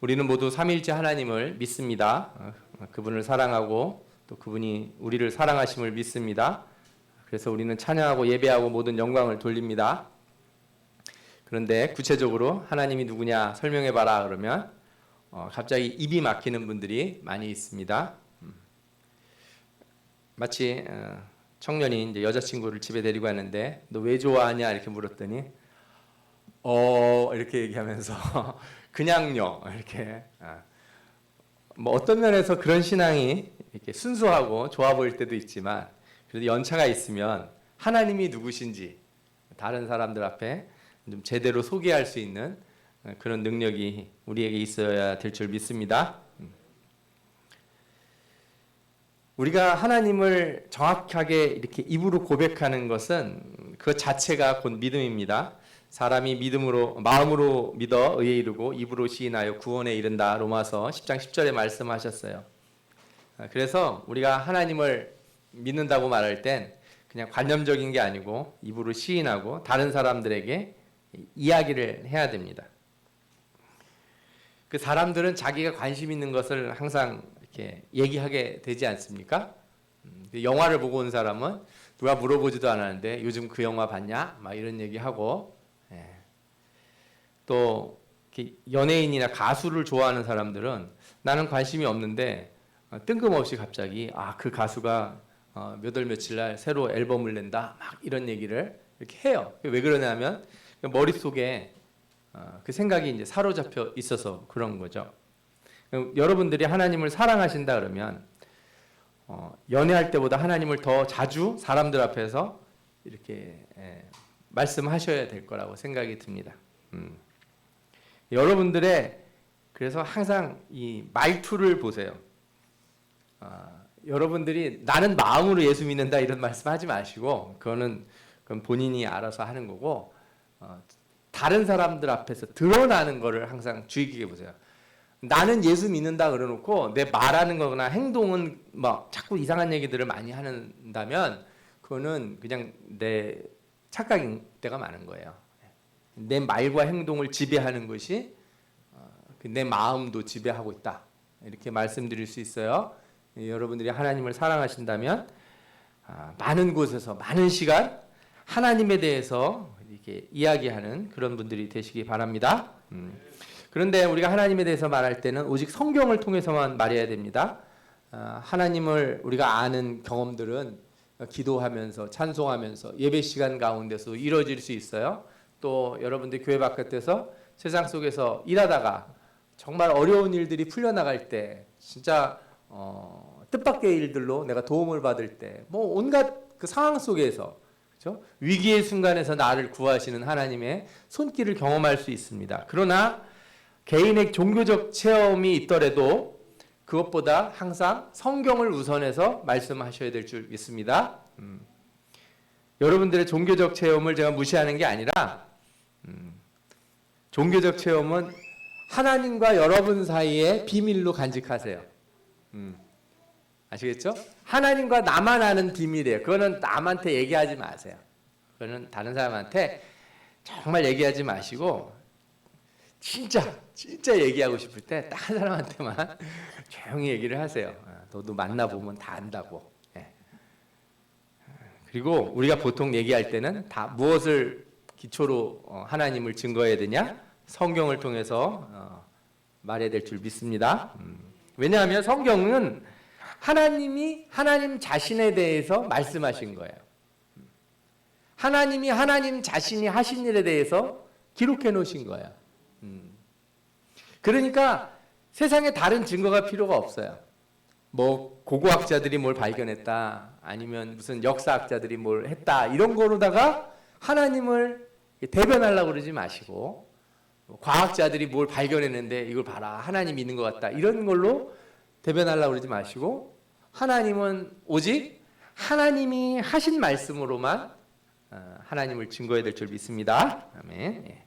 우리는 모두 삼위일체 하나님을 믿습니다. 그분을 사랑하고 또 그분이 우리를 사랑하심을 믿습니다. 그래서 우리는 찬양하고 예배하고 모든 영광을 돌립니다. 그런데 구체적으로 하나님이 누구냐 설명해봐라 그러면 갑자기 입이 막히는 분들이 많이 있습니다. 마치 청년이 이제 여자친구를 집에 데리고 왔는데 너 왜 좋아하냐 이렇게 물었더니 이렇게 얘기하면서 그냥요 이렇게 뭐 어떤 면에서 그런 신앙이 이렇게 순수하고 좋아 보일 때도 있지만 그래도 연차가 있으면 하나님이 누구신지 다른 사람들 앞에 좀 제대로 소개할 수 있는 그런 능력이 우리에게 있어야 될 줄 믿습니다. 우리가 하나님을 정확하게 이렇게 입으로 고백하는 것은 그 자체가 곧 믿음입니다. 사람이 마음으로 믿어 의에 이르고 입으로 시인하여 구원에 이른다. 로마서 10장 10절에 말씀하셨어요. 그래서 우리가 하나님을 믿는다고 말할 땐 그냥 관념적인 게 아니고 입으로 시인하고 다른 사람들에게 이야기를 해야 됩니다. 그 사람들은 자기가 관심 있는 것을 항상 이렇게 얘기하게 되지 않습니까? 영화를 보고 온 사람은 누가 물어보지도 않았는데 요즘 그 영화 봤냐? 막 이런 얘기하고 또 연예인이나 가수를 좋아하는 사람들은 나는 관심이 없는데 뜬금없이 갑자기 그 가수가 몇 월 며칠 날 새로 앨범을 낸다 막 이런 얘기를 이렇게 해요. 왜 그러냐면 머릿속에 그 생각이 이제 사로잡혀 있어서 그런 거죠. 여러분들이 하나님을 사랑하신다 그러면 연애할 때보다 하나님을 더 자주 사람들 앞에서 이렇게 말씀하셔야 될 거라고 생각이 듭니다. 여러분들의 그래서 항상 이 말투를 보세요. 여러분들이 나는 마음으로 예수 믿는다 이런 말씀하지 마시고 그건 본인이 알아서 하는 거고 다른 사람들 앞에서 드러나는 거를 항상 주의 깊게 보세요. 나는 예수 믿는다 그러놓고 내 말하는 거나 행동은 막 자꾸 이상한 얘기들을 많이 한다면 그거는 그냥 내 착각인 때가 많은 거예요. 내 말과 행동을 지배하는 것이 내 마음도 지배하고 있다. 이렇게 말씀드릴 수 있어요. 여러분들이 하나님을 사랑하신다면 많은 곳에서 많은 시간 하나님에 대해서 이렇게 이야기하는 그런 분들이 되시기 바랍니다. 그런데 우리가 하나님에 대해서 말할 때는 오직 성경을 통해서만 말해야 됩니다. 하나님을 우리가 아는 경험들은 기도하면서 찬송하면서 예배 시간 가운데서 이루어질 수 있어요. 또 여러분들 교회 바깥에서 세상 속에서 일하다가 정말 어려운 일들이 풀려나갈 때 진짜 뜻밖의 일들로 내가 도움을 받을 때 뭐 온갖 그 상황 속에서 그렇죠? 위기의 순간에서 나를 구하시는 하나님의 손길을 경험할 수 있습니다. 그러나 개인의 종교적 체험이 있더라도 그것보다 항상 성경을 우선해서 말씀하셔야 될 줄 믿습니다. 여러분들의 종교적 체험을 제가 무시하는 게 아니라 종교적 체험은 하나님과 여러분 사이에 비밀로 간직하세요. 아시겠죠? 하나님과 나만 아는 비밀이에요. 그거는 남한테 얘기하지 마세요. 그거는 다른 사람한테 정말 얘기하지 마시고 진짜 얘기하고 싶을 때 딱 한 사람한테만 조용히 얘기를 하세요. 너도 만나보면 다 안다고. 그리고 우리가 보통 얘기할 때는 다 무엇을 기초로 하나님을 증거해야 되냐? 성경을 통해서 말해야 될 줄 믿습니다. 왜냐하면 성경은 하나님이 하나님 자신에 대해서 말씀하신 거예요. 하나님이 하나님 자신이 하신 일에 대해서 기록해 놓으신 거예요. 그러니까 세상에 다른 증거가 필요가 없어요. 뭐 고고학자들이 뭘 발견했다 아니면 무슨 역사학자들이 뭘 했다 이런 거로다가 하나님을 대변하려고 그러지 마시고 과학자들이 뭘 발견했는데 이걸 봐라 하나님이 있는 것 같다 이런 걸로 대변하려고 그러지 마시고 하나님은 오직 하나님이 하신 말씀으로만 하나님을 증거해야 될 줄 믿습니다. 아멘.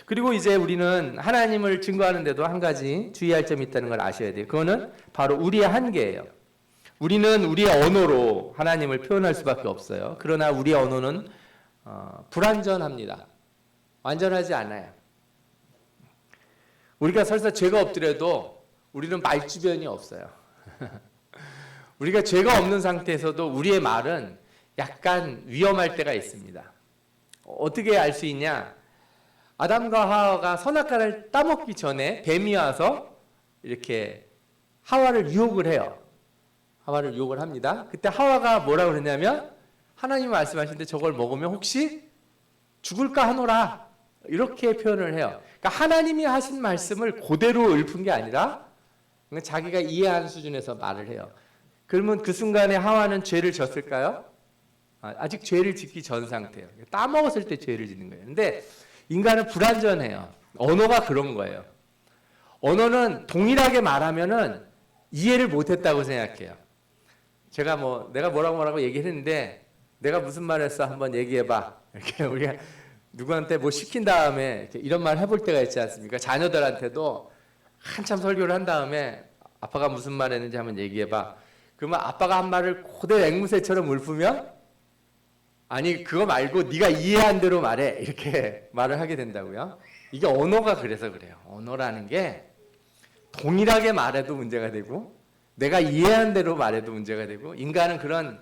그리고 이제 우리는 하나님을 증거하는데도 한 가지 주의할 점이 있다는 걸 아셔야 돼요. 그거는 바로 우리의 한계예요. 우리는 우리의 언어로 하나님을 표현할 수밖에 없어요. 그러나 우리의 언어는 불완전합니다. 완전하지 않아요. 우리가 설사 죄가 없더라도 우리는 말주변이 없어요. 우리가 죄가 없는 상태에서도 우리의 말은 약간 위험할 때가 있습니다. 어떻게 알 수 있냐? 아담과 하와가 선악과를 따먹기 전에 뱀이 와서 이렇게 하와를 유혹을 해요. 하와를 유혹을 합니다. 그때 하와가 뭐라고 그러냐면 하나님이 말씀하시는데 저걸 먹으면 혹시 죽을까 하노라 이렇게 표현을 해요. 그러니까 하나님이 하신 말씀을 그대로 읊은 게 아니라 자기가 이해하는 수준에서 말을 해요. 그러면 그 순간에 하와는 죄를 졌을까요? 아직 죄를 짓기 전 상태예요. 따먹었을 때 죄를 짓는 거예요. 근데 인간은 불완전해요. 언어가 그런 거예요. 언어는 동일하게 말하면은 이해를 못했다고 생각해요. 제가 내가 뭐라고 얘기를 했는데 내가 무슨 말 했어 한번 얘기해봐. 이렇게 우리가 누구한테 뭐 시킨 다음에 이런 말 해볼 때가 있지 않습니까? 자녀들한테도 한참 설교를 한 다음에 아빠가 무슨 말 했는지 한번 얘기해봐. 그러면 아빠가 한 말을 그대로 앵무새처럼 읊으면 아니 그거 말고 네가 이해한 대로 말해 이렇게 말을 하게 된다고요. 이게 언어가 그래서 그래요. 언어라는 게 동일하게 말해도 문제가 되고 내가 이해한 대로 말해도 문제가 되고 인간은 그런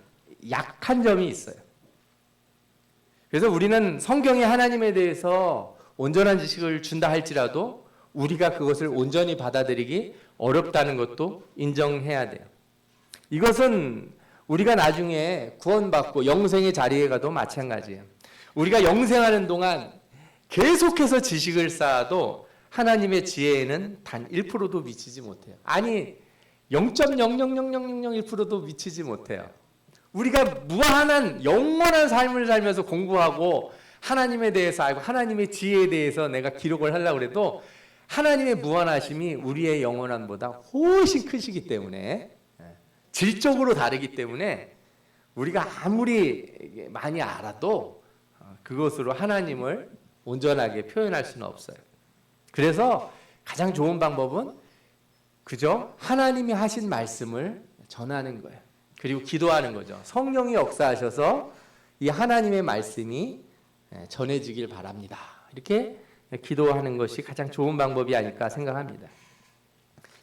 약한 점이 있어요. 그래서 우리는 성경이 하나님에 대해서 온전한 지식을 준다 할지라도 우리가 그것을 온전히 받아들이기 어렵다는 것도 인정해야 돼요. 이것은 우리가 나중에 구원받고 영생의 자리에 가도 마찬가지예요. 우리가 영생하는 동안 계속해서 지식을 쌓아도 하나님의 지혜에는 단 1%도 미치지 못해요. 아니 0.0000001%도 미치지 못해요. 우리가 무한한 영원한 삶을 살면서 공부하고 하나님에 대해서 알고 하나님의 지혜에 대해서 내가 기록을 하려고 해도 하나님의 무한하심이 우리의 영원함보다 훨씬 크시기 때문에 질적으로 다르기 때문에 우리가 아무리 많이 알아도 그것으로 하나님을 온전하게 표현할 수는 없어요. 그래서 가장 좋은 방법은 그저 하나님이 하신 말씀을 전하는 거예요. 그리고 기도하는 거죠. 성령이 역사하셔서 이 하나님의 말씀이 전해지길 바랍니다. 이렇게 기도하는 것이 가장 좋은 방법이 아닐까 생각합니다.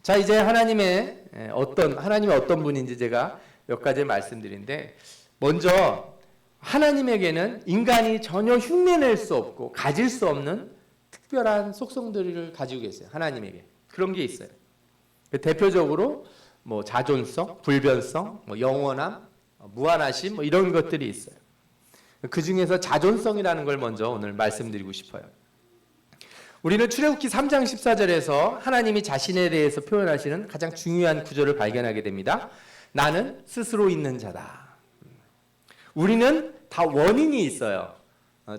자, 이제 하나님이 어떤 분인지 제가 몇 가지 말씀드린데, 먼저 하나님에게는 인간이 전혀 흉내낼 수 없고 가질 수 없는 특별한 속성들을 가지고 계세요. 하나님에게 그런 게 있어요. 대표적으로 자존성, 불변성, 영원함, 무한하심 이런 것들이 있어요. 그 중에서 자존성이라는 걸 먼저 오늘 말씀드리고 싶어요. 우리는 출애굽기 3장 14절에서 하나님이 자신에 대해서 표현하시는 가장 중요한 구절을 발견하게 됩니다. 나는 스스로 있는 자다. 우리는 다 원인이 있어요.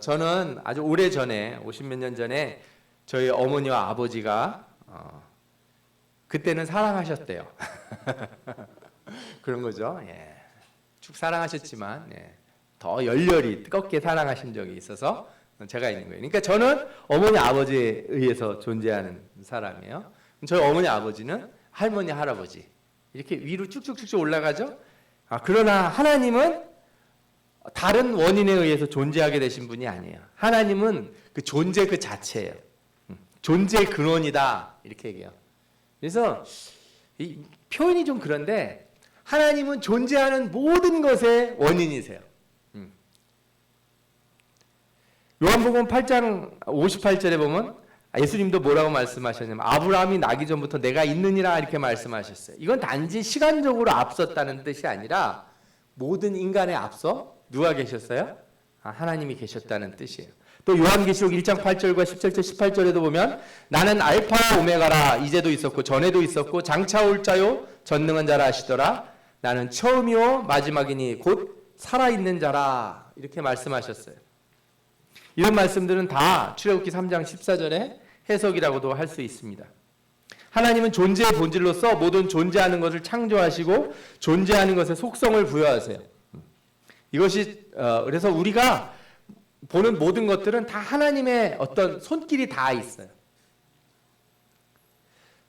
저는 아주 오래전에 50몇 년 전에 저희 어머니와 아버지가 그때는 사랑하셨대요. 그런 거죠. 예. 쭉 사랑하셨지만 더 열렬히 뜨겁게 사랑하신 적이 있어서 제가 있는 거예요. 그러니까 저는 어머니 아버지에 의해서 존재하는 사람이에요. 저희 어머니 아버지는 할머니 할아버지 이렇게 위로 쭉쭉쭉 올라가죠. 그러나 하나님은 다른 원인에 의해서 존재하게 되신 분이 아니에요. 하나님은 그 존재 그 자체예요. 존재의 근원이다 이렇게 얘기해요. 그래서 이 표현이 좀 그런데 하나님은 존재하는 모든 것의 원인이세요. 요한복음 8장 58절에 보면 예수님도 뭐라고 말씀하셨냐면 아브라함이 나기 전부터 내가 있느니라 이렇게 말씀하셨어요. 이건 단지 시간적으로 앞섰다는 뜻이 아니라 모든 인간에 앞서 누가 계셨어요? 하나님이 계셨다는 뜻이에요. 또 요한계시록 1장 8절과 17절 18절에도 보면 나는 알파와 오메가라 이제도 있었고 전에도 있었고 장차 올 자요 전능한 자라 하시더라. 나는 처음이요 마지막이니 곧 살아있는 자라 이렇게 말씀하셨어요. 이런 말씀들은 다 출애굽기 3장 14절의 해석이라고도 할 수 있습니다. 하나님은 존재의 본질로서 모든 존재하는 것을 창조하시고 존재하는 것에 속성을 부여하세요. 이것이 그래서 우리가 보는 모든 것들은 다 하나님의 어떤 손길이 다 있어요.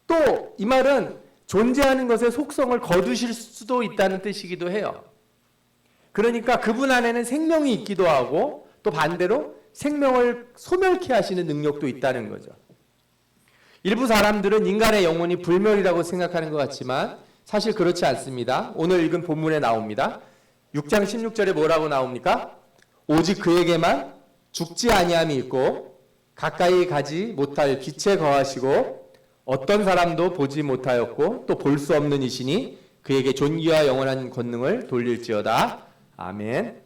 또 이 말은 존재하는 것의 속성을 거두실 수도 있다는 뜻이기도 해요. 그러니까 그분 안에는 생명이 있기도 하고 또 반대로 생명을 소멸케 하시는 능력도 있다는 거죠. 일부 사람들은 인간의 영혼이 불멸이라고 생각하는 것 같지만 사실 그렇지 않습니다. 오늘 읽은 본문에 나옵니다. 6장 16절에 뭐라고 나옵니까? 오직 그에게만 죽지 아니함이 있고 가까이 가지 못할 빛에 거하시고 어떤 사람도 보지 못하였고 또 볼 수 없는 이시니 그에게 존귀와 영원한 권능을 돌릴지어다. 아멘.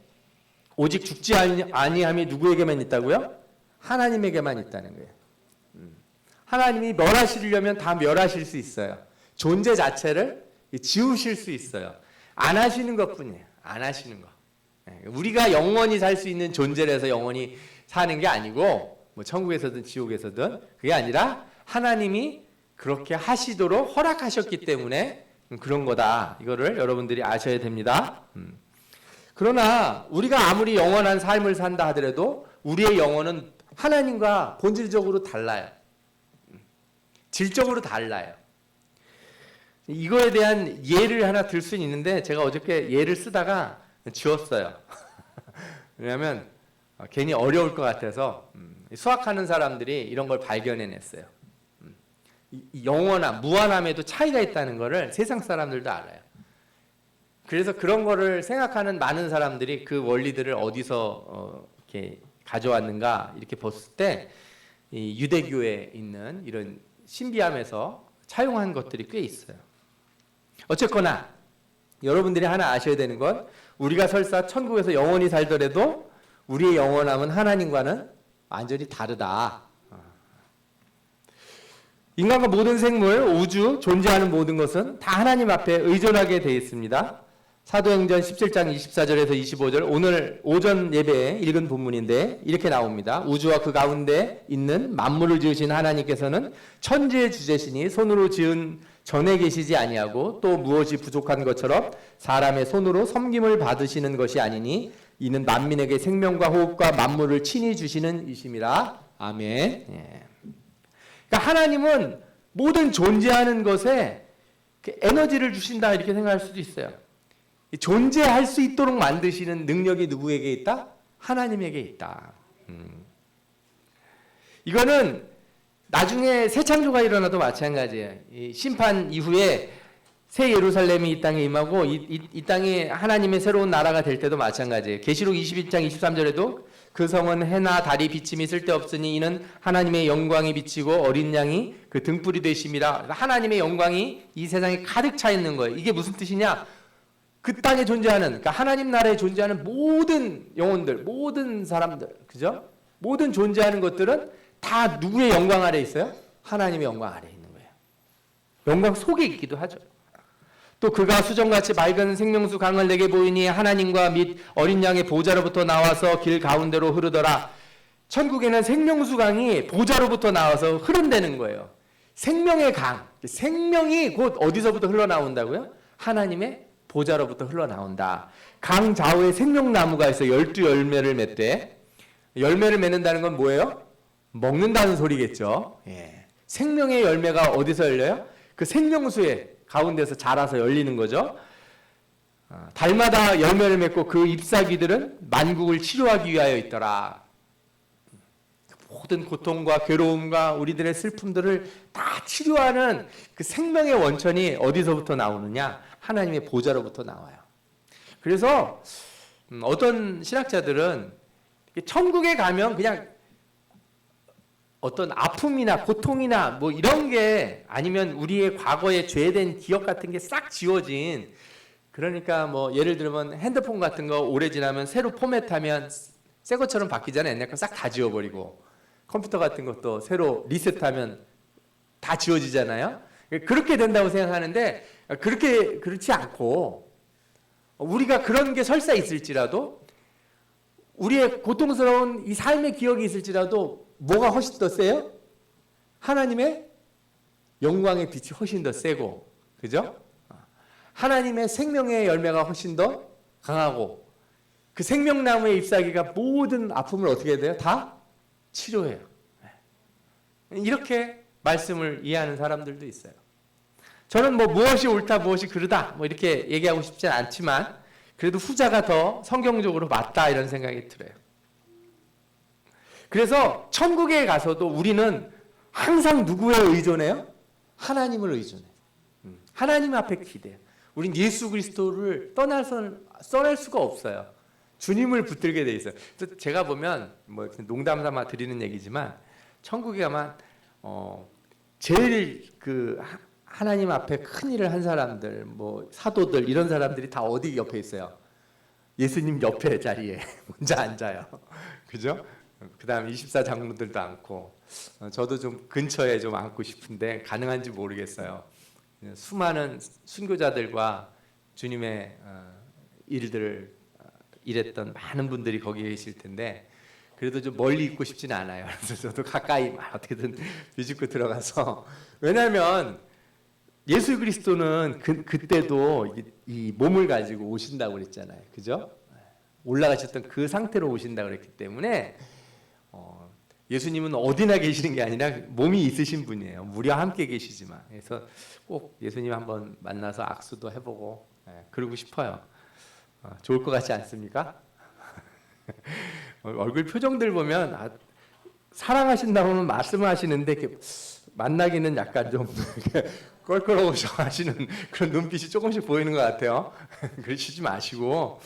오직 죽지 아니함이 누구에게만 있다고요? 하나님에게만 있다는 거예요. 하나님이 멸하시려면 다 멸하실 수 있어요. 존재 자체를 지우실 수 있어요. 안 하시는 것뿐이에요. 안 하시는 거. 우리가 영원히 살 수 있는 존재라서 영원히 사는 게 아니고 뭐 천국에서든 지옥에서든 그게 아니라 하나님이 그렇게 하시도록 허락하셨기 때문에 그런 거다. 이거를 여러분들이 아셔야 됩니다. 그러나 우리가 아무리 영원한 삶을 산다 하더라도 우리의 영혼은 하나님과 본질적으로 달라요. 질적으로 달라요. 이거에 대한 예를 하나 들 수는 있는데 제가 어저께 예를 쓰다가 지웠어요. 왜냐하면 괜히 어려울 것 같아서 수학하는 사람들이 이런 걸 발견해냈어요. 이 영원함, 무한함에도 차이가 있다는 것을 세상 사람들도 알아요. 그래서 그런 거를 생각하는 많은 사람들이 그 원리들을 어디서 이렇게 가져왔는가 이렇게 봤을 때 이 유대교에 있는 이런 신비함에서 차용한 것들이 꽤 있어요. 어쨌거나 여러분들이 하나 아셔야 되는 건 우리가 설사 천국에서 영원히 살더라도 우리의 영원함은 하나님과는 완전히 다르다. 인간과 모든 생물, 우주, 존재하는 모든 것은 다 하나님 앞에 의존하게 되어 있습니다. 사도행전 17장 24절에서 25절 오늘 오전 예배에 읽은 본문인데 이렇게 나옵니다. 우주와 그 가운데 있는 만물을 지으신 하나님께서는 천지의 주제시니 손으로 지은 전에 계시지 아니하고 또 무엇이 부족한 것처럼 사람의 손으로 섬김을 받으시는 것이 아니니 이는 만민에게 생명과 호흡과 만물을 친히 주시는 이심이라. 아멘. 예. 그러니까 하나님은 모든 존재하는 것에 에너지를 주신다 이렇게 생각할 수도 있어요. 존재할 수 있도록 만드시는 능력이 누구에게 있다? 하나님에게 있다. 이거는 나중에 새 창조가 일어나도 마찬가지예요. 이 심판 이후에 새 예루살렘이 이 땅에 임하고 이 땅이 하나님의 새로운 나라가 될 때도 마찬가지예요. 계시록 21장 23절에도 그 성은 해나 달이 비침이 쓸데없으니 이는 하나님의 영광이 비치고 어린 양이 그 등불이 되심이라. 하나님의 영광이 이 세상에 가득 차 있는 거예요. 이게 무슨 뜻이냐? 그 땅에 존재하는, 그러니까 하나님 나라에 존재하는 모든 영혼들, 모든 사람들, 그죠? 모든 존재하는 것들은 다 누구의 영광 아래 있어요? 하나님의 영광 아래 있는 거예요. 영광 속에 있기도 하죠. 또 그가 수정같이 맑은 생명수 강을 내게 보이니 하나님과 및 어린 양의 보좌로부터 나와서 길 가운데로 흐르더라. 천국에는 생명수 강이 보좌로부터 나와서 흐른다는 거예요. 생명의 강, 생명이 곧 어디서부터 흘러나온다고요? 하나님의 보좌로부터 흘러나온다. 강 좌우에 생명나무가 있어 12열매를 맺되, 열매를 맺는다는 건 뭐예요? 먹는다는 소리겠죠. 예. 생명의 열매가 어디서 열려요? 그 생명수의 가운데서 자라서 열리는 거죠. 달마다 열매를 맺고 그 잎사귀들은 만국을 치료하기 위하여 있더라. 모든 고통과 괴로움과 우리들의 슬픔들을 다 치료하는 그 생명의 원천이 어디서부터 나오느냐? 하나님의 보좌로부터 나와요. 그래서 어떤 신학자들은 천국에 가면 그냥 어떤 아픔이나 고통이나 뭐 이런 게 아니면 우리의 과거에 죄된 기억 같은 게 싹 지워진, 그러니까 뭐 예를 들면 핸드폰 같은 거 오래 지나면 새로 포맷하면 새 것처럼 바뀌잖아요. 옛날 거 싹 다 지워버리고 컴퓨터 같은 것도 새로 리셋하면 다 지워지잖아요. 그렇게 된다고 생각하는데 그렇지 않고 우리가 그런 게 설사 있을지라도 우리의 고통스러운 이 삶의 기억이 있을지라도 뭐가 훨씬 더 세요? 하나님의 영광의 빛이 훨씬 더 세고, 그죠? 하나님의 생명의 열매가 훨씬 더 강하고 그 생명나무의 잎사귀가 모든 아픔을 어떻게 해야 돼요? 다 치료해요. 이렇게 말씀을 이해하는 사람들도 있어요. 저는 뭐 무엇이 옳다 무엇이 그르다 뭐 이렇게 얘기하고 싶진 않지만 그래도 후자가 더 성경적으로 맞다 이런 생각이 들어요. 그래서 천국에 가서도 우리는 항상 누구에 의존해요? 하나님을 의존해. 하나님 앞에 기대요. 우린 예수 그리스도를 떠날 수가 없어요. 주님을 붙들게 돼 있어요. 제가 보면 뭐 농담 삼아 드리는 얘기지만 천국에 가면 제일 그 하나님 앞에 큰 일을 한 사람들, 뭐 사도들 이런 사람들이 다 어디 옆에 있어요? 예수님 옆에 자리에 혼자 앉아요. 그죠? 그다음 24장로들도 앉고, 저도 좀 근처에 좀 앉고 싶은데 가능한지 모르겠어요. 수많은 순교자들과 주님의 일들을 일했던 많은 분들이 거기 계실 텐데, 그래도 좀 멀리 있고 싶지는 않아요. 그래서 저도 가까이 어떻게든 비집고 들어가서, 왜냐하면 예수 그리스도는 그때도 이 몸을 가지고 오신다고 그랬잖아요. 그죠? 올라가셨던 그 상태로 오신다고 그랬기 때문에 예수님은 어디나 계시는 게 아니라 몸이 있으신 분이에요. 무려 함께 계시지만. 그래서 꼭 예수님 한번 만나서 악수도 해보고 그러고 싶어요. 좋을 것 같지 않습니까? 얼굴 표정들 보면 사랑하신다고는 말씀을 하시는데 이렇게 만나기는 약간 좀 껄끄러우셔 하시는 그런 눈빛이 조금씩 보이는 것 같아요. 그러시지 마시고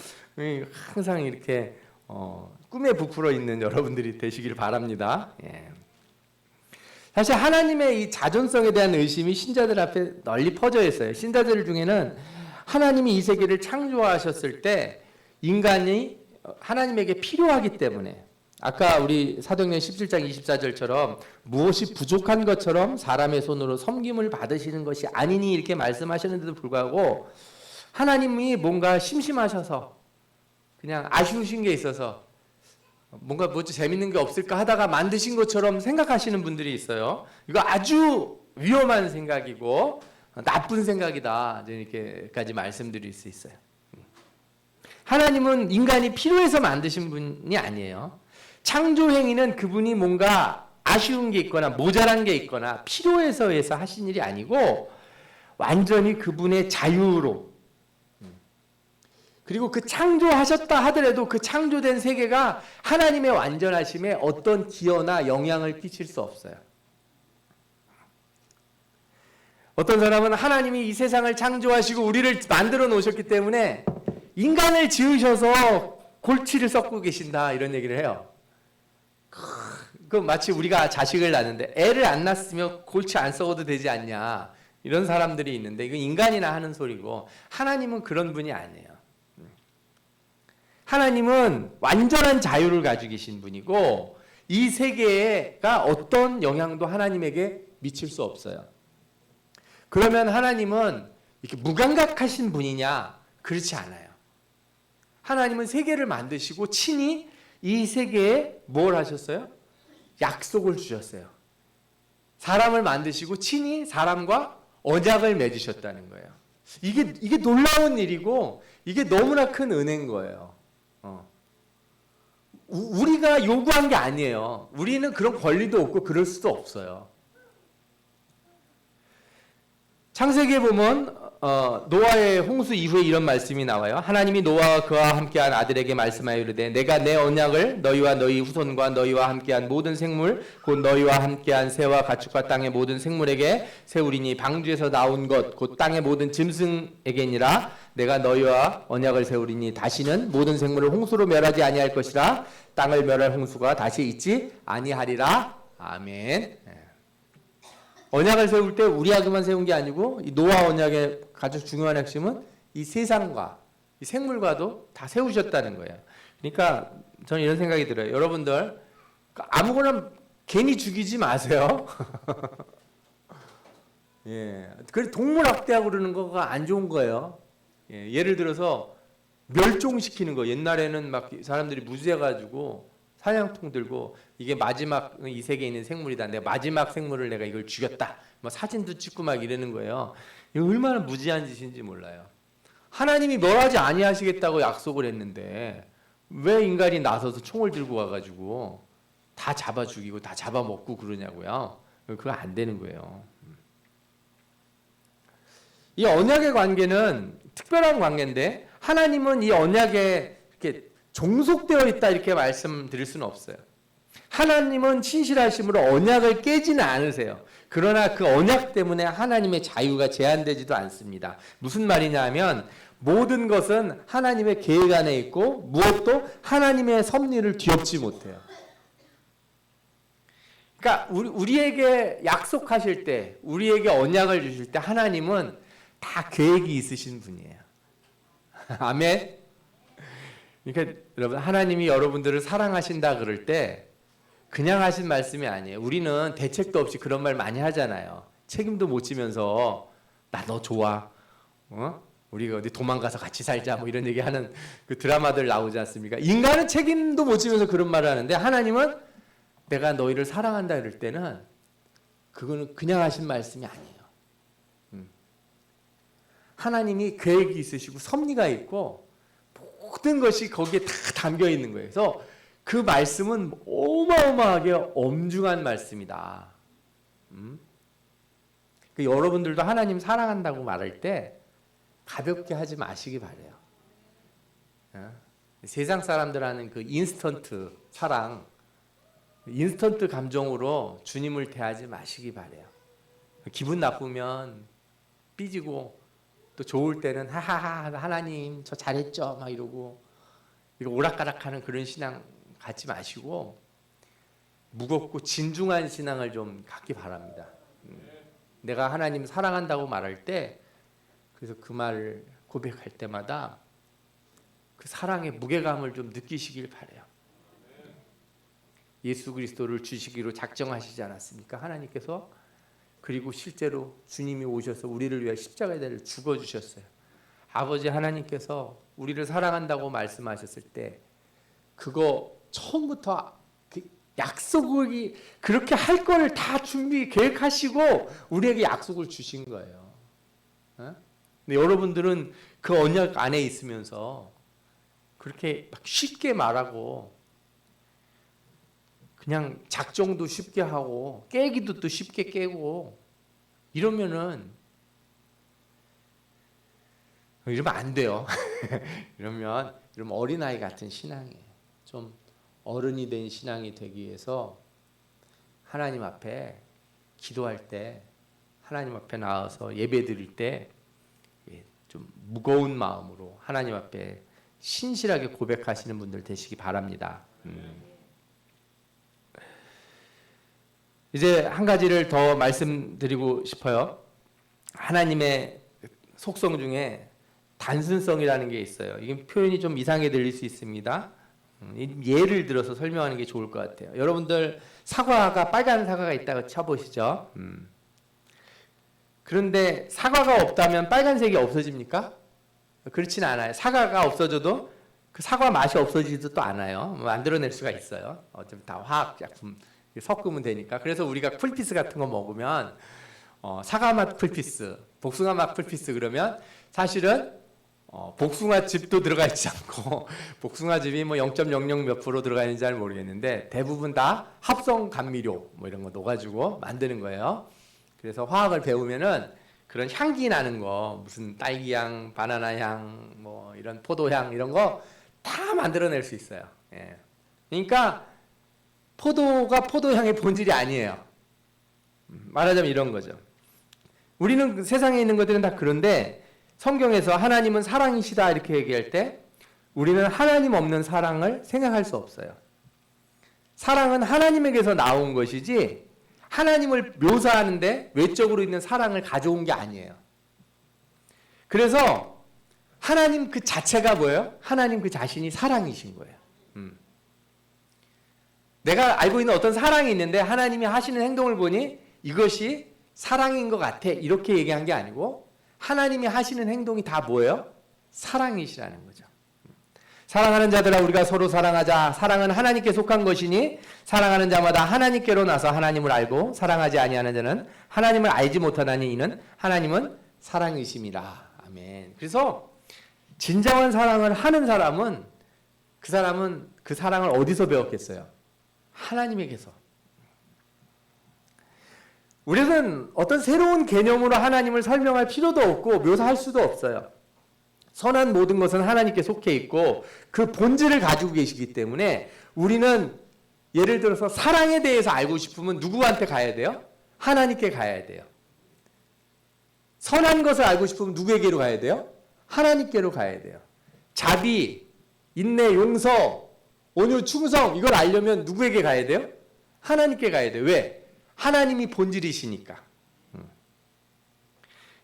항상 이렇게 꿈에 부풀어 있는 여러분들이 되시길 바랍니다. 예. 사실 하나님의 이 자존성에 대한 의심이 신자들 앞에 널리 퍼져 있어요. 신자들 중에는 하나님이 이 세계를 창조하셨을 때 인간이 하나님에게 필요하기 때문에, 아까 우리 사도행전 17장 24절처럼 무엇이 부족한 것처럼 사람의 손으로 섬김을 받으시는 것이 아니니 이렇게 말씀하셨는데도 불구하고 하나님이 뭔가 심심하셔서 그냥 아쉬우신 게 있어서 뭔가 뭐 재밌는 게 없을까 하다가 만드신 것처럼 생각하시는 분들이 있어요. 이거 아주 위험한 생각이고 나쁜 생각이다, 이렇게까지 말씀드릴 수 있어요. 하나님은 인간이 필요해서 만드신 분이 아니에요. 창조 행위는 그분이 뭔가 아쉬운 게 있거나 모자란 게 있거나 필요해서 해서 하신 일이 아니고 완전히 그분의 자유로, 그리고 그 창조하셨다 하더라도 그 창조된 세계가 하나님의 완전하심에 어떤 기여나 영향을 끼칠 수 없어요. 어떤 사람은 하나님이 이 세상을 창조하시고 우리를 만들어 놓으셨기 때문에 인간을 지으셔서 골치를 썩고 계신다, 이런 얘기를 해요. 그 마치 우리가 자식을 낳는데 애를 안 낳았으면 골치 안 썩어도 되지 않냐, 이런 사람들이 있는데 이건 인간이나 하는 소리고, 하나님은 그런 분이 아니에요. 하나님은 완전한 자유를 가지고 계신 분이고 이 세계가 어떤 영향도 하나님에게 미칠 수 없어요. 그러면 하나님은 이렇게 무감각하신 분이냐? 그렇지 않아요. 하나님은 세계를 만드시고 친히 이 세계에 뭘 하셨어요? 약속을 주셨어요. 사람을 만드시고 친히 사람과 언약을 맺으셨다는 거예요. 이게 놀라운 일이고 이게 너무나 큰 은혜인 거예요. 우리가 요구한 게 아니에요. 우리는 그런 권리도 없고 그럴 수도 없어요. 창세기에 보면 노아의 홍수 이후에 이런 말씀이 나와요. 하나님이 노아와 그와 함께한 아들에게 말씀하여 이르되 내가 내 언약을 너희와 너희 후손과 너희와 함께한 모든 생물 곧 너희와 함께한 새와 가축과 땅의 모든 생물에게 세우리니 방주에서 나온 것 곧 땅의 모든 짐승에게니라. 내가 너희와 언약을 세우리니 다시는 모든 생물을 홍수로 멸하지 아니할 것이라. 땅을 멸할 홍수가 다시 있지 아니하리라. 아멘. 언약을 세울 때 우리하고만 세운 게 아니고 이 노아 언약의 가장 중요한 핵심은 이 세상과 이 생물과도 다 세우셨다는 거예요. 그러니까 저는 이런 생각이 들어요. 여러분들 아무거나 괜히 죽이지 마세요. 예, 그 동물 학대하고 그러는 거가 안 좋은 거예요. 예, 예를 들어서 멸종시키는 거. 옛날에는 막 사람들이 무지해가지고 사냥통 들고 이게 마지막 이 세계에 있는 생물이다. 내가 마지막 생물을 내가 이걸 죽였다. 뭐 사진도 찍고 막 이러는 거예요. 이거 얼마나 무지한 짓인지 몰라요. 하나님이 멸하지 아니하시겠다고 약속을 했는데 왜 인간이 나서서 총을 들고 와가지고 다 잡아 죽이고 다 잡아먹고 그러냐고요. 그거 안 되는 거예요. 이 언약의 관계는 특별한 관계인데 하나님은 이 언약에 이렇게 종속되어 있다 이렇게 말씀드릴 수는 없어요. 하나님은 신실하심으로 언약을 깨지는 않으세요. 그러나 그 언약 때문에 하나님의 자유가 제한되지도 않습니다. 무슨 말이냐 하면 모든 것은 하나님의 계획 안에 있고 무엇도 하나님의 섭리를 뒤엎지 못해요. 그러니까 우리에게 약속하실 때, 우리에게 언약을 주실 때 하나님은 다 계획이 있으신 분이에요. 아멘. 그러니까 여러분, 하나님이 여러분들을 사랑하신다 그럴 때 그냥 하신 말씀이 아니에요. 우리는 대책도 없이 그런 말 많이 하잖아요. 책임도 못 지면서 나 너 좋아. 우리가 어디 도망가서 같이 살자 뭐 이런 얘기하는 그 드라마들 나오지 않습니까? 인간은 책임도 못 지면서 그런 말을 하는데 하나님은 내가 너희를 사랑한다 이럴 때는 그거는 그냥 하신 말씀이 아니에요. 하나님이 계획이 있으시고 섭리가 있고 모든 것이 거기에 다 담겨 있는 거예요. 그래서 그 말씀은 어마어마하게 엄중한 말씀이다. 여러분들도 하나님 사랑한다고 말할 때 가볍게 하지 마시기 바래요. 세상 사람들 하는 그 인스턴트 사랑, 인스턴트 감정으로 주님을 대하지 마시기 바래요. 기분 나쁘면 삐지고 또 좋을 때는 하하하 하나님 저 잘했죠 막 이러고 이거 오락가락하는 그런 신앙 갖지 마시고 무겁고 진중한 신앙을 좀 갖기 바랍니다. 내가 하나님 사랑한다고 말할 때 그래서 그 말을 고백할 때마다 그 사랑의 무게감을 좀 느끼시길 바래요. 예수 그리스도를 주시기로 작정하시지 않았습니까? 하나님께서. 그리고 실제로 주님이 오셔서 우리를 위해 십자가에 죽어주셨어요. 아버지 하나님께서 우리를 사랑한다고 말씀하셨을 때 그거 처음부터 그 약속이 그렇게 할 거를 다 준비 계획하시고 우리에게 약속을 주신 거예요. 근데 여러분들은 그 언약 안에 있으면서 그렇게 막 쉽게 말하고 그냥 작정도 쉽게 하고 깨기도 또 쉽게 깨고 이러면 안 돼요. 이러면 어린아이 같은 신앙이에요. 좀 어른이 된 신앙이 되기 위해서 하나님 앞에 기도할 때 하나님 앞에 나와서 예배 드릴 때 좀 무거운 마음으로 하나님 앞에 신실하게 고백하시는 분들 되시기 바랍니다. 이제 한 가지를 더 말씀드리고 싶어요. 하나님의 속성 중에 단순성이라는 게 있어요. 이게 표현이 좀 이상하게 들릴 수 있습니다. 예를 들어서 설명하는 게 좋을 것 같아요. 여러분들 사과가 빨간 사과가 있다고 쳐보시죠. 그런데 사과가 없다면 빨간색이 없어집니까? 그렇진 않아요. 사과가 없어져도 그 사과 맛이 없어지지도 또 않아요. 만들어낼 수가 있어요. 어차피 다 화학작품 섞으면 되니까. 그래서 우리가 쿨피스 같은 거 먹으면 사과 맛 쿨피스, 복숭아 맛 쿨피스 그러면 사실은 복숭아즙도 들어가 있지 않고 복숭아즙이 뭐 0.00 몇 프로 들어가 있는지 잘 모르겠는데 대부분 다 합성 감미료 뭐 이런 거 넣어가지고 만드는 거예요. 그래서 화학을 배우면은 그런 향기 나는 거 무슨 딸기향, 바나나향, 뭐 이런 포도향 이런 거 다 만들어낼 수 있어요. 예. 그러니까 포도가 포도향의 본질이 아니에요. 말하자면 이런 거죠. 우리는 세상에 있는 것들은 다 그런데 성경에서 하나님은 사랑이시다 이렇게 얘기할 때 우리는 하나님 없는 사랑을 생각할 수 없어요. 사랑은 하나님에게서 나온 것이지 하나님을 묘사하는데 외적으로 있는 사랑을 가져온 게 아니에요. 그래서 하나님 그 자체가 뭐예요? 하나님 그 자신이 사랑이신 거예요. 내가 알고 있는 어떤 사랑이 있는데 하나님이 하시는 행동을 보니 이것이 사랑인 것 같아 이렇게 얘기한 게 아니고 하나님이 하시는 행동이 다 뭐예요? 사랑이시라는 거죠. 사랑하는 자들아 우리가 서로 사랑하자. 사랑은 하나님께 속한 것이니 사랑하는 자마다 하나님께로 나서 하나님을 알고 사랑하지 아니하는 자는 하나님을 알지 못하나니 이는 하나님은 사랑이심이라. 아멘. 그래서 진정한 사랑을 하는 사람은 그 사랑을 어디서 배웠겠어요? 하나님에게서. 우리는 어떤 새로운 개념으로 하나님을 설명할 필요도 없고 묘사할 수도 없어요. 선한 모든 것은 하나님께 속해 있고 그 본질을 가지고 계시기 때문에 우리는 예를 들어서 사랑에 대해서 알고 싶으면 누구한테 가야 돼요? 하나님께 가야 돼요. 선한 것을 알고 싶으면 누구에게로 가야 돼요? 하나님께로 가야 돼요. 자비, 인내, 용서, 온유, 충성 이걸 알려면 누구에게 가야 돼요? 하나님께 가야 돼요. 왜? 하나님이 본질이시니까.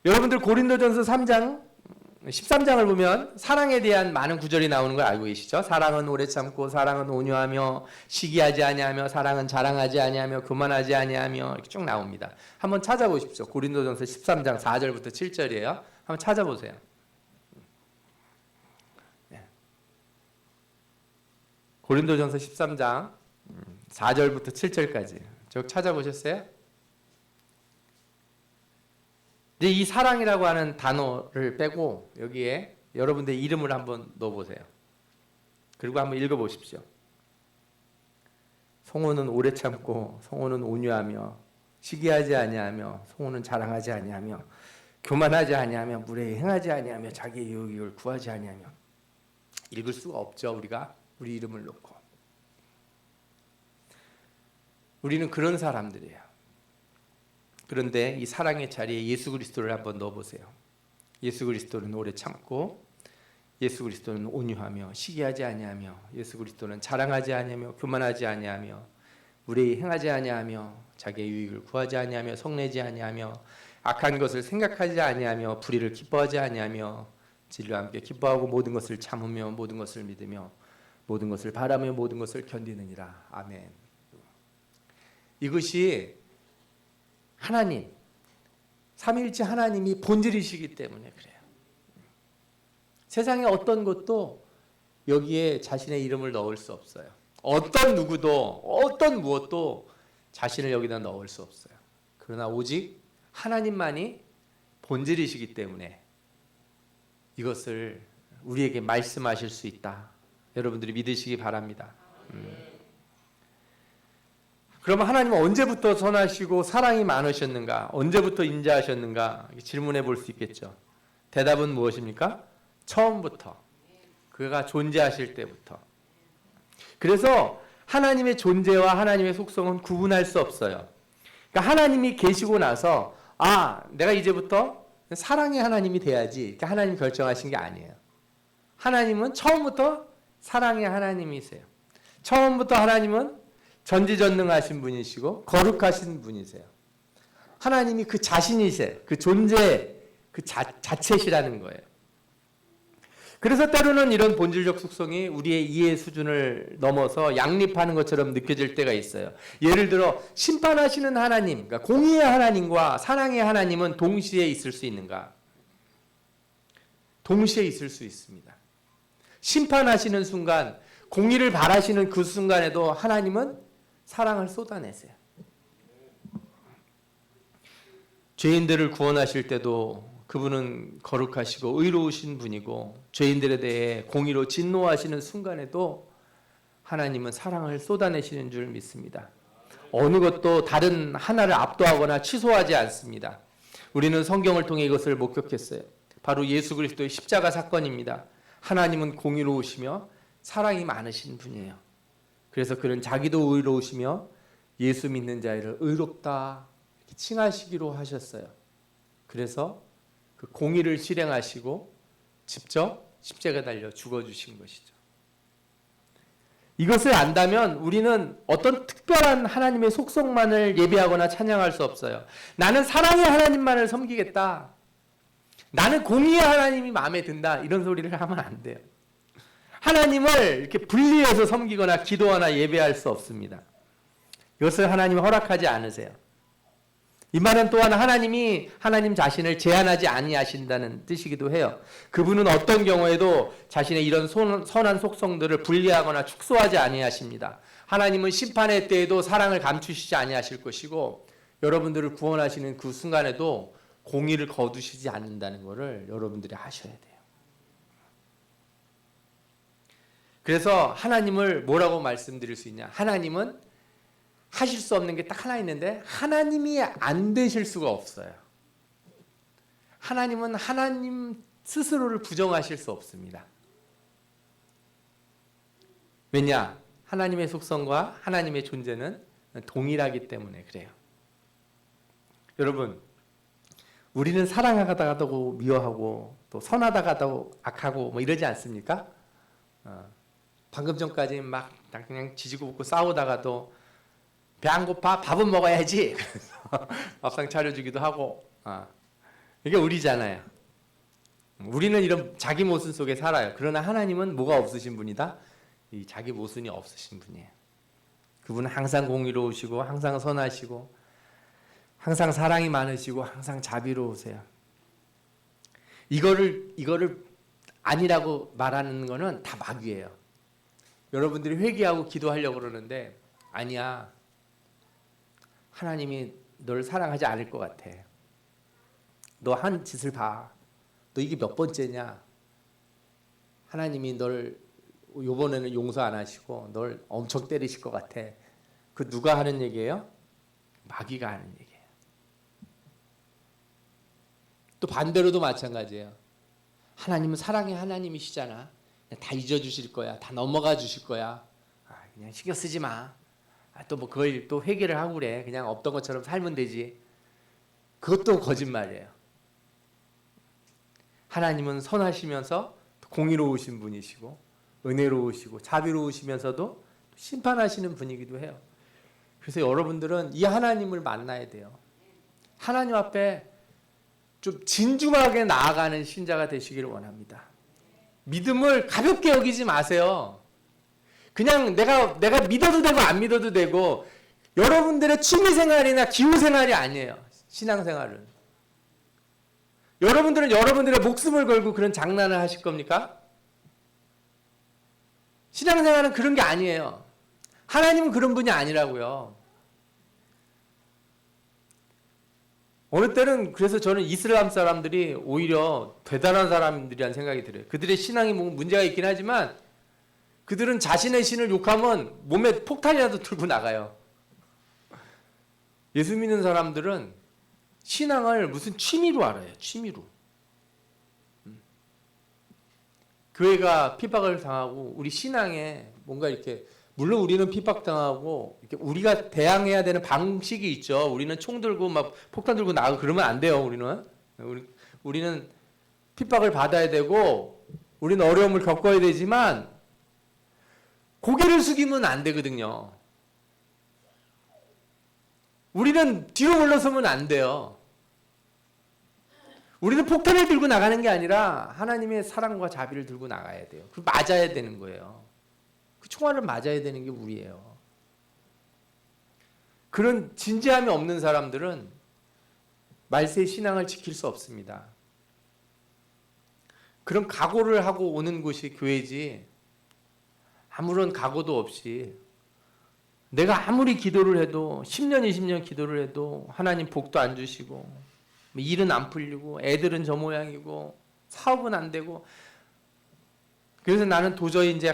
여러분들 고린도전서 3장 13장을 보면 사랑에 대한 많은 구절이 나오는 걸 알고 계시죠? 사랑은 오래 참고 사랑은 온유하며 시기하지 아니하며 사랑은 자랑하지 아니하며 교만하지 아니하며 이렇게 쭉 나옵니다. 한번 찾아보십시오. 고린도전서 13장 4절부터 7절이에요. 한번 찾아보세요. 고린도전서 13장 4절부터 7절까지 쭉 찾아보셨어요? 이제 이 사랑이라고 하는 단어를 빼고 여기에 여러분들의 이름을 한번 넣어보세요. 그리고 한번 읽어보십시오. 성호는 오래 참고 성호는 온유하며 시기하지 아니하며 성호는 자랑하지 아니하며 교만하지 아니하며 무례히 행하지 아니하며 자기의 유익을 구하지 아니하며. 읽을 수가 없죠. 우리가 우리 이름을 놓고. 우리는 그런 사람들이에요. 그런데 이 사랑의 자리에 예수 그리스도를 한번 넣어보세요. 예수 그리스도는 오래 참고 예수 그리스도는 온유하며 시기하지 아니하며 예수 그리스도는 자랑하지 아니하며 교만하지 아니하며 무례히 행하지 아니하며 자기의 유익을 구하지 아니하며 성내지 아니하며 악한 것을 생각하지 아니하며 불의를 기뻐하지 아니하며 진리와 함께 기뻐하고 모든 것을 참으며 모든 것을 믿으며 모든 것을 바라며 모든 것을 견디느니라. 아멘. 이것이 하나님, 삼위일체 하나님이 본질이시기 때문에 그래요. 세상에 어떤 것도 여기에 자신의 이름을 넣을 수 없어요. 어떤 누구도 어떤 무엇도 자신을 여기다 넣을 수 없어요. 그러나 오직 하나님만이 본질이시기 때문에 이것을 우리에게 말씀하실 수 있다. 여러분들이 믿으시기 바랍니다. 그러면 하나님은 언제부터 선하시고 사랑이 많으셨는가? 언제부터 인자하셨는가? 질문해 볼 수 있겠죠. 대답은 무엇입니까? 처음부터. 그가 존재하실 때부터. 그래서 하나님의 존재와 하나님의 속성은 구분할 수 없어요. 그러니까 하나님이 계시고 나서 내가 이제부터 사랑의 하나님이 돼야지 이렇게 하나님 결정하신 게 아니에요. 하나님은 처음부터 사랑의 하나님이세요. 처음부터 하나님은 전지전능하신 분이시고 거룩하신 분이세요. 하나님이 그 자신이세요. 그 존재 그 자체시라는 거예요. 그래서 때로는 이런 본질적 속성이 우리의 이해 수준을 넘어서 양립하는 것처럼 느껴질 때가 있어요. 예를 들어 심판하시는 하나님, 그러니까 공의의 하나님과 사랑의 하나님은 동시에 있을 수 있는가? 동시에 있을 수 있습니다. 심판하시는 순간, 공의를 바라시는 그 순간에도 하나님은 사랑을 쏟아내세요. 죄인들을 구원하실 때도 그분은 거룩하시고 의로우신 분이고 죄인들에 대해 공의로 진노하시는 순간에도 하나님은 사랑을 쏟아내시는 줄 믿습니다. 어느 것도 다른 하나를 압도하거나 취소하지 않습니다. 우리는 성경을 통해 이것을 목격했어요. 바로 예수 그리스도의 십자가 사건입니다. 하나님은 공의로우시며 사랑이 많으신 분이에요. 그래서 그는 자기도 의로우시며 예수 믿는 자를 의롭다 이렇게 칭하시기로 하셨어요. 그래서 그 공의를 실행하시고 직접 십자가에 달려 죽어주신 것이죠. 이것을 안다면 우리는 어떤 특별한 하나님의 속성만을 예배하거나 찬양할 수 없어요. 나는 사랑의 하나님만을 섬기겠다. 나는 공의의 하나님이 마음에 든다. 이런 소리를 하면 안 돼요. 하나님을 이렇게 분리해서 섬기거나 기도하나 예배할 수 없습니다. 이것을 하나님이 허락하지 않으세요. 이 말은 또한 하나님이 하나님 자신을 제한하지 아니하신다는 뜻이기도 해요. 그분은 어떤 경우에도 자신의 이런 선한 속성들을 분리하거나 축소하지 아니하십니다. 하나님은 심판의 때에도 사랑을 감추시지 아니하실 것이고 여러분들을 구원하시는 그 순간에도 공의를 거두시지 않는다는 것을 여러분들이 아셔야 돼요. 그래서 하나님을 뭐라고 말씀드릴 수 있냐? 하나님은 하실 수 없는 게 딱 하나 있는데 하나님이 안 되실 수가 없어요. 하나님은 하나님 스스로를 부정하실 수 없습니다. 왜냐? 하나님의 속성과 하나님의 존재는 동일하기 때문에 그래요. 여러분, 우리는 사랑하다가도 미워하고 또 선하다가도 악하고 뭐 이러지 않습니까? 방금 전까지 막 그냥 지지고 볶고 싸우다가도 배 안 고파? 밥은 먹어야지. 그래서 밥상 차려주기도 하고. 이게 우리잖아요. 우리는 이런 자기 모순 속에 살아요. 그러나 하나님은 뭐가 없으신 분이다? 이 자기 모순이 없으신 분이에요. 그분은 항상 공의로우시고 항상 선하시고 항상 사랑이 많으시고 항상 자비로우세요. 이거를 아니라고 말하는 거는 다 마귀예요. 여러분들이 회개하고 기도하려고 그러는데 아니야. 하나님이 널 사랑하지 않을 것 같아. 너 한 짓을 봐. 너 이게 몇 번째냐? 하나님이 널 이번에는 용서 안 하시고 널 엄청 때리실 것 같아. 그 누가 하는 얘기예요? 마귀가 하는 얘기예요. 또 반대로도 마찬가지예요. 하나님은 사랑의 하나님이시잖아. 다 잊어주실 거야. 다 넘어가 주실 거야. 그냥 신경 쓰지 마. 또 뭐 그걸 또 회개를 하고 그래. 그냥 없던 것처럼 살면 되지. 그것도 거짓말이에요. 하나님은 선하시면서 공의로우신 분이시고 은혜로우시고 자비로우시면서도 심판하시는 분이기도 해요. 그래서 여러분들은 이 하나님을 만나야 돼요. 하나님 앞에 좀 진중하게 나아가는 신자가 되시기를 원합니다. 믿음을 가볍게 여기지 마세요. 그냥 내가 믿어도 되고 안 믿어도 되고 여러분들의 취미생활이나 기후생활이 아니에요. 신앙생활은. 여러분들은 여러분들의 목숨을 걸고 그런 장난을 하실 겁니까? 신앙생활은 그런 게 아니에요. 하나님은 그런 분이 아니라고요. 어느 때는 그래서 저는 이슬람 사람들이 오히려 대단한 사람들이라는 생각이 들어요. 그들의 신앙이 문제가 있긴 하지만 그들은 자신의 신을 욕하면 몸에 폭탄이라도 들고 나가요. 예수 믿는 사람들은 신앙을 무슨 취미로 알아요. 취미로. 교회가 핍박을 당하고 우리 신앙에 뭔가 이렇게 물론 우리는 핍박당하고 이렇게 우리가 대항해야 되는 방식이 있죠. 우리는 총 들고 막 폭탄 들고 나가고 그러면 안 돼요. 우리는 핍박을 받아야 되고 우리는 어려움을 겪어야 되지만 고개를 숙이면 안 되거든요. 우리는 뒤로 물러서면 안 돼요. 우리는 폭탄을 들고 나가는 게 아니라 하나님의 사랑과 자비를 들고 나가야 돼요. 그 맞아야 되는 거예요. 그 총알을 맞아야 되는 게 우리예요. 그런 진지함이 없는 사람들은 말세의 신앙을 지킬 수 없습니다. 그런 각오를 하고 오는 곳이 교회지 아무런 각오도 없이 내가 아무리 기도를 해도 10년 20년 기도를 해도 하나님 복도 안 주시고 일은 안 풀리고 애들은 저 모양이고 사업은 안 되고 그래서 나는 도저히 이제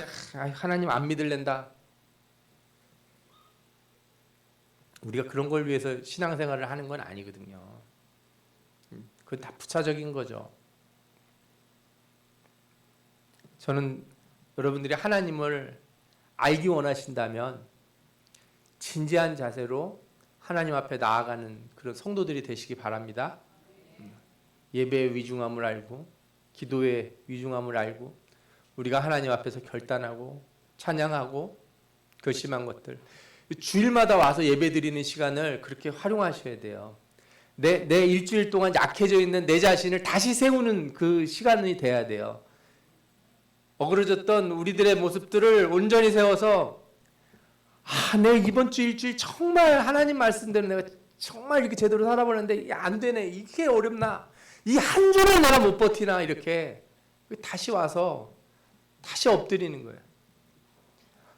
하나님 안 믿을랜다. 우리가 그런 걸 위해서 신앙생활을 하는 건 아니거든요. 그건 다 부차적인 거죠. 저는 여러분들이 하나님을 알기 원하신다면 진지한 자세로 하나님 앞에 나아가는 그런 성도들이 되시기 바랍니다. 예배의 위중함을 알고 기도의 위중함을 알고 우리가 하나님 앞에서 결단하고 찬양하고 결심한 것들 주일마다 와서 예배드리는 시간을 그렇게 활용하셔야 돼요. 내 일주일 동안 약해져 있는 내 자신을 다시 세우는 그 시간이 돼야 돼요. 어그러졌던 우리들의 모습들을 온전히 세워서 내 이번 주 일주일 정말 하나님 말씀대로 내가 정말 이렇게 제대로 살아보는데 안 되네. 이게 어렵나. 이 한 주를 내가 못 버티나 이렇게 다시 와서 다시 엎드리는 거예요.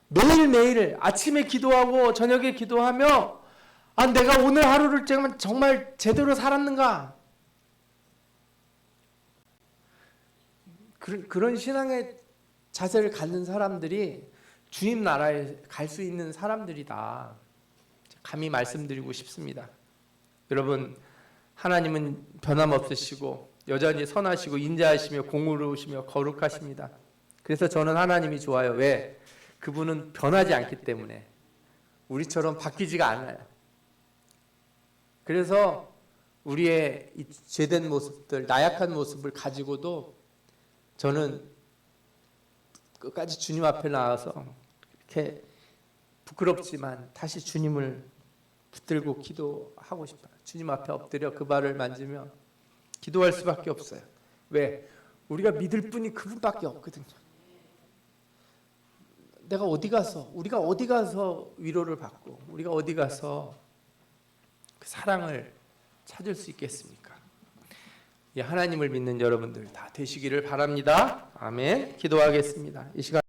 매일매일 아침에 기도하고 저녁에 기도하며 내가 오늘 하루를 정말 제대로 살았는가. 그런 신앙의 자세를 갖는 사람들이 주님 나라에 갈 수 있는 사람들이다. 감히 말씀드리고 싶습니다. 여러분, 하나님은 변함없으시고 여전히 선하시고 인자하시며 공의로우시며 거룩하십니다. 그래서 저는 하나님이 좋아요. 왜? 그분은 변하지 않기 때문에 우리처럼 바뀌지가 않아요. 그래서 우리의 이 죄된 모습들, 나약한 모습을 가지고도 저는 끝까지 주님 앞에 나와서 이렇게 부끄럽지만 다시 주님을 붙들고 기도하고 싶어요. 주님 앞에 엎드려 그 발을 만지며 기도할 수밖에 없어요. 왜? 우리가 믿을 분이 그분밖에 없거든요. 우리가 어디 가서 위로를 받고 우리가 어디 가서 그 사랑을 찾을 수 있겠습니까? 하나님을 믿는 여러분들 다 되시기를 바랍니다. 아멘. 기도하겠습니다. 이 시간